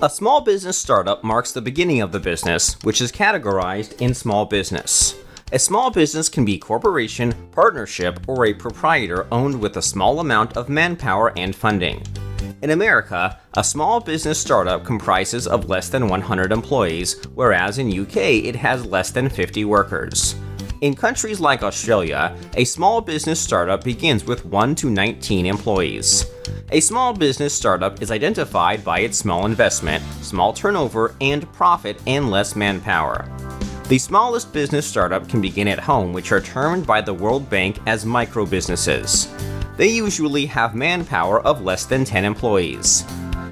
A small business startup marks the beginning of the business, which is categorized in small business. A small business can be corporation, partnership, or a proprietor owned with a small amount of manpower and funding. In America, a small business startup comprises of less than 100 employees, whereas in UK it has less than 50 workers. In countries like Australia, a small business startup begins with 1 to 19 employees. A small business startup is identified by its small investment, small turnover and profit, and less manpower. The smallest business startup can begin at home, which are termed by the World Bank as micro-businesses. They usually have manpower of less than 10 employees.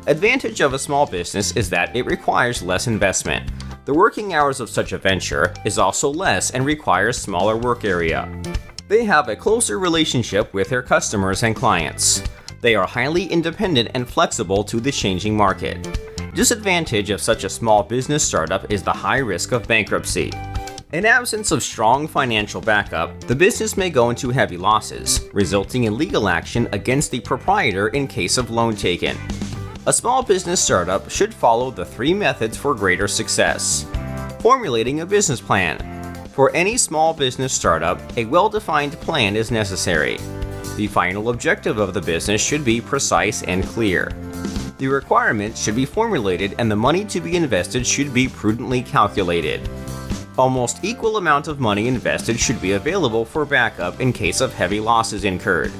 Advantage of a small business is that it requires less investment. The working hours of such a venture is also less and requires smaller work area. They have a closer relationship with their customers and clients. They are highly independent and flexible to the changing market. Disadvantage of such a small business startup is the high risk of bankruptcy. In absence of strong financial backup, the business may go into heavy losses, resulting in legal action against the proprietor in case of loan taken. A small business startup should follow the 3 methods for greater success. Formulating a business plan. For any small business startup, a well-defined plan is necessary. The final objective of the business should be precise and clear. The requirements should be formulated and the money to be invested should be prudently calculated. Almost equal amount of money invested should be available for backup in case of heavy losses incurred.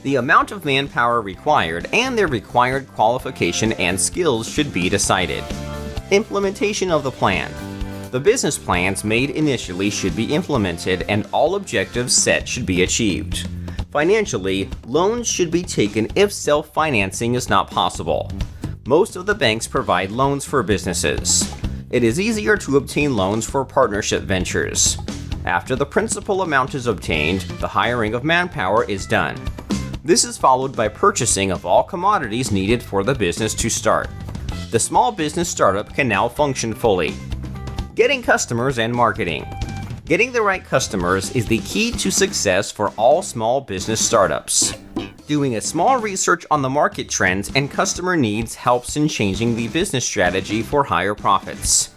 The amount of manpower required and their required qualification and skills should be decided. Implementation of the plan. The business plans made initially should be implemented and all objectives set should be achieved. Financially, loans should be taken if self-financing is not possible. Most of the banks provide loans for businesses. It is easier to obtain loans for partnership ventures. After the principal amount is obtained, the hiring of manpower is done. This is followed by purchasing of all commodities needed for the business to start. The small business startup can now function fully. Getting customers and marketing. Getting the right customers is the key to success for all small business startups. Doing a small research on the market trends and customer needs helps in changing the business strategy for higher profits.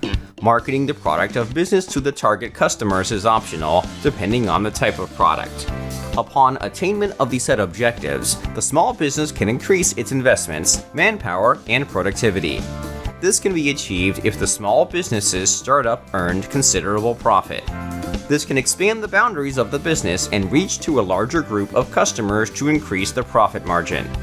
Marketing the product of business to the target customers is optional, depending on the type of product. Upon attainment of the set objectives, the small business can increase its investments, manpower, and productivity. This can be achieved if the small business's startup earned considerable profit. This can expand the boundaries of the business and reach to a larger group of customers to increase the profit margin.